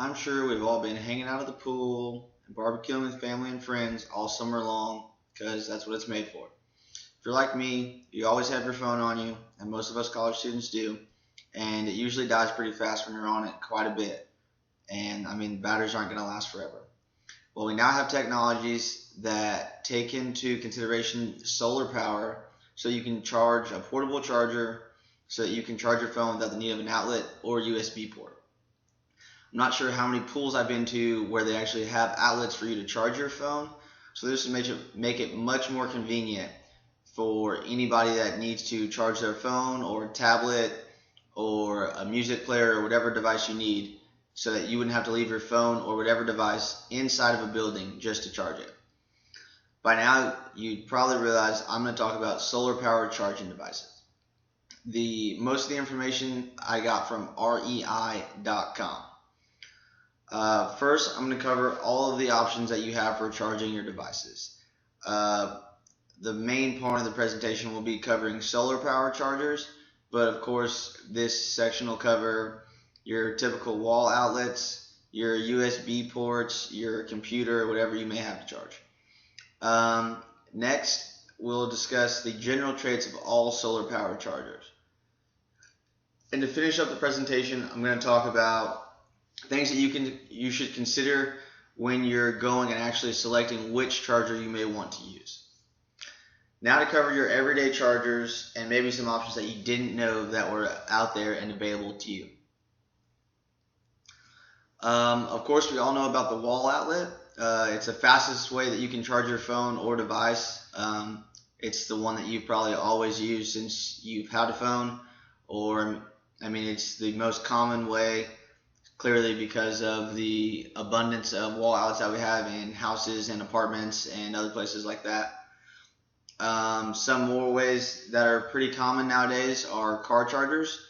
I'm sure we've all been hanging out at the pool and barbecuing with family and friends all summer long because that's what it's made for. If you're like me, you always have your phone on you, and most of us college students do, and it usually dies pretty fast when you're on it quite a bit. And I mean, batteries aren't going to last forever. Well, we now have technologies that take into consideration solar power so you can charge a portable charger so that you can charge your phone without the need of an outlet or USB port. I'm not sure how many pools I've been to where they actually have outlets for you to charge your phone. So this would make it much more convenient for anybody that needs to charge their phone or tablet or a music player or whatever device you need, so that you wouldn't have to leave your phone or whatever device inside of a building just to charge it. By now, you'd probably realize I'm going to talk about solar powered charging devices. Most of the information I got from rei.com. First, I'm going to cover all of the options that you have for charging your devices. The main part of the presentation will be covering solar power chargers, but of course this section will cover your typical wall outlets, your USB ports, your computer, whatever you may have to charge. Next, we'll discuss the general traits of all solar power chargers. And to finish up the presentation, I'm going to talk about things that you should consider when you're going and actually selecting which charger you may want to use. Now to cover your everyday chargers and maybe some options that you didn't know that were out there and available to you. Of course, we all know about the wall outlet. It's the fastest way that you can charge your phone or device. It's the one that you've probably always used since you've had a phone, or it's the most common way, clearly because of the abundance of wall outlets that we have in houses and apartments and other places like that. Some more ways that are pretty common nowadays are car chargers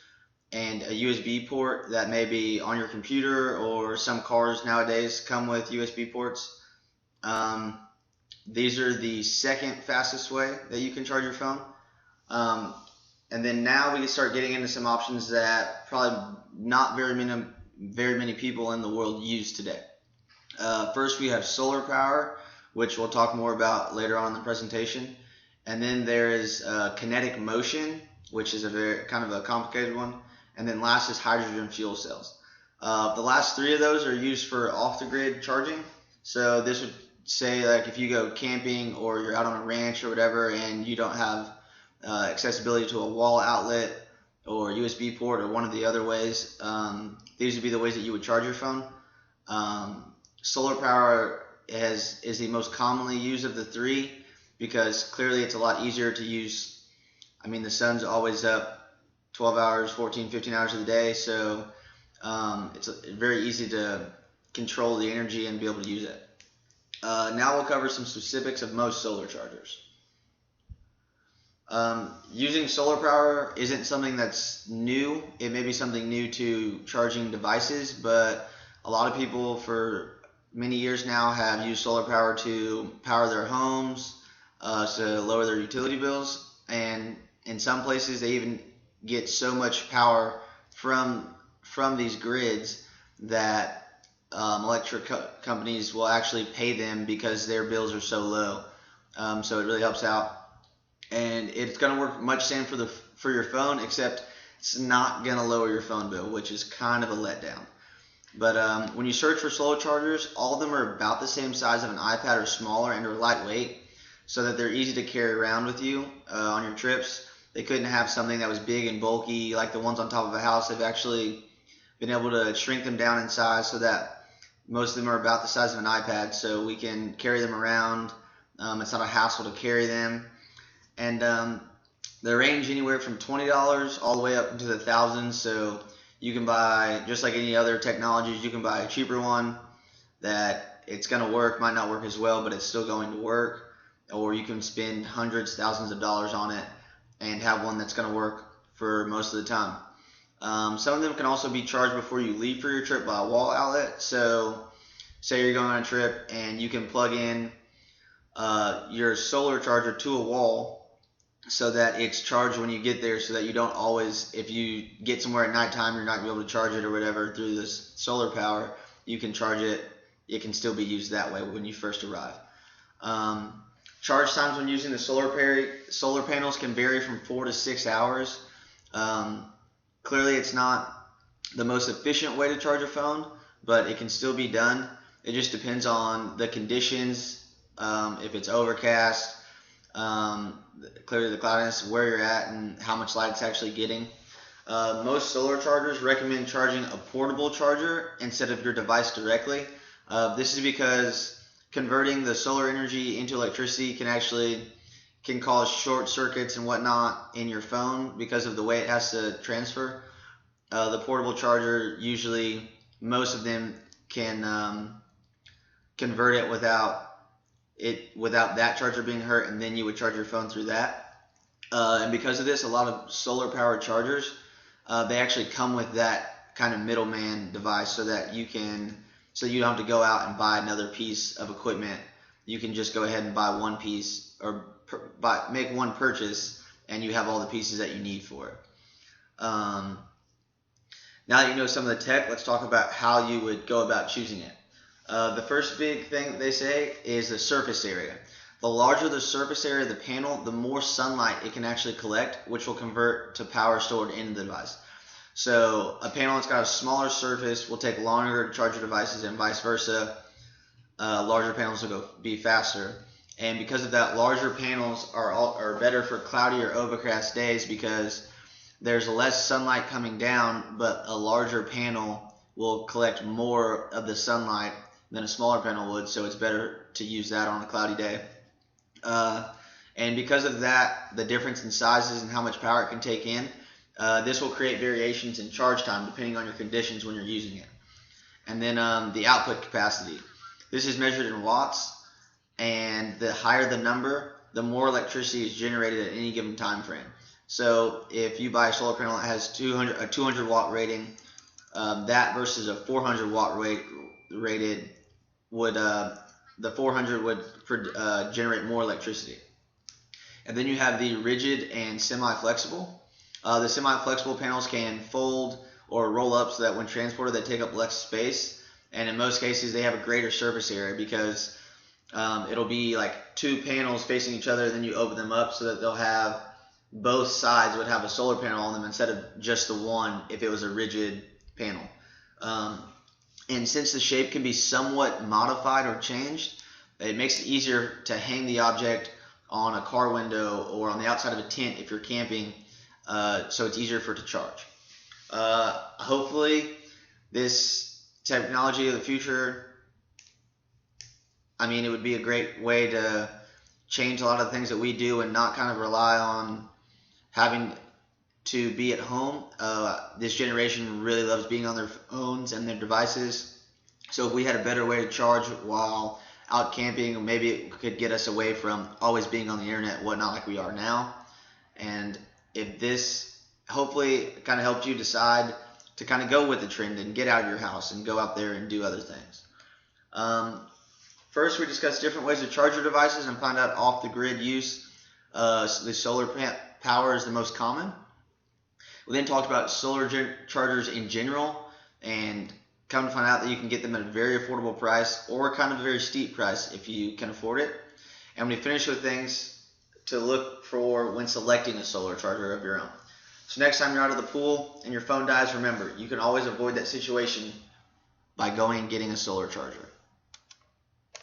and a USB port that may be on your computer, or some cars nowadays come with USB ports. These are the second fastest way that you can charge your phone. And then now we can start getting into some options that probably not very many people in the world use today. First, we have solar power, which we'll talk more about later on in the presentation. And then there is kinetic motion, which is a very kind of a complicated one. And then last is hydrogen fuel cells. The last three of those are used for off-the-grid charging. So this would say, like, if you go camping or you're out on a ranch or whatever and you don't have accessibility to a wall outlet or USB port or one of the other ways, these would be the ways that you would charge your phone. Solar power is the most commonly used of the three, because clearly it's a lot easier to use. The sun's always up 12 hours, 14, 15 hours of the day, so it's very easy to control the energy and be able to use it. Now we'll cover some specifics of most solar chargers. Using solar power isn't something that's new. It may be something new to charging devices, but a lot of people for many years now have used solar power to power their homes, to lower their utility bills, and in some places they even get so much power from these grids that electric companies will actually pay them because their bills are so low. So it really helps out, and it's going to work much same for your phone, except it's not going to lower your phone bill, which is kind of a letdown. But when you search for solar chargers, all of them are about the same size of an iPad or smaller, and are lightweight, so that they're easy to carry around with you on your trips. They couldn't have something that was big and bulky like the ones on top of a house. They've actually been able to shrink them down in size so that most of them are about the size of an iPad, so we can carry them around. It's not a hassle to carry them. And they range anywhere from $20 all the way up into the thousands, so you can buy, just like any other technologies, you can buy a cheaper one that it's going to work, might not work as well, but it's still going to work. Or you can spend hundreds, thousands of dollars on it and have one that's going to work for most of the time. Some of them can also be charged before you leave for your trip by a wall outlet. So say you're going on a trip and you can plug in your solar charger to a wall so that it's charged when you get there, so that you don't always, if you get somewhere at nighttime, you're not going to be able to charge it or whatever through this solar power, you can charge it. It can still be used that way when you first arrive. Charge times when using the solar panels can vary from 4 to 6 hours. Clearly, it's not the most efficient way to charge a phone, but it can still be done. It just depends on the conditions, if it's overcast, clearly the cloudiness, where you're at, and how much light it's actually getting. Most solar chargers recommend charging a portable charger instead of your device directly. This is because converting the solar energy into electricity can cause short circuits and whatnot in your phone because of the way it has to transfer. The portable charger, usually most of them can convert it without that charger being hurt, and then you would charge your phone through that. And because of this, a lot of solar powered chargers, they actually come with that kind of middleman device, so you don't have to go out and buy another piece of equipment. You can just go ahead and buy one piece, or make one purchase, and you have all the pieces that you need for it. Now that you know some of the tech, let's talk about how you would go about choosing it. The first big thing that they say is the surface area. The larger the surface area of the panel, the more sunlight it can actually collect, which will convert to power stored in the device. So a panel that's got a smaller surface will take longer to charge your devices, and vice versa. Larger panels will be faster. And because of that, larger panels are better for cloudy or overcast days, because there's less sunlight coming down, but a larger panel will collect more of the sunlight than a smaller panel would, so it's better to use that on a cloudy day. And because of that, the difference in sizes and how much power it can take in, this will create variations in charge time depending on your conditions when you're using it. And then the output capacity. This is measured in watts, and the higher the number, the more electricity is generated at any given time frame. So if you buy a solar panel that has a 200 watt rating, that versus a 400 watt rated the 400 would generate more electricity. And then you have the rigid and semi-flexible. The semi-flexible panels can fold or roll up so that when transported they take up less space, and in most cases they have a greater surface area, because it'll be like two panels facing each other, and then you open them up so that they'll have both sides would have a solar panel on them instead of just the one if it was a rigid panel. And since the shape can be somewhat modified or changed, it makes it easier to hang the object on a car window or on the outside of a tent if you're camping, so it's easier for it to charge. Hopefully this technology of the future, it would be a great way to change a lot of the things that we do and not kind of rely on having to be at home. This generation really loves being on their phones and their devices. So if we had a better way to charge while out camping, maybe it could get us away from always being on the internet and whatnot like we are now. And if this hopefully kind of helped you decide to kind of go with the trend and get out of your house and go out there and do other things. First, we discussed different ways to charge your devices and find out off-the-grid use. The solar power is the most common. We then talked about solar chargers in general, and come to find out that you can get them at a very affordable price or kind of a very steep price if you can afford it. And we finished with things to look for when selecting a solar charger of your own. So next time you're out of the pool and your phone dies, remember, you can always avoid that situation by going and getting a solar charger.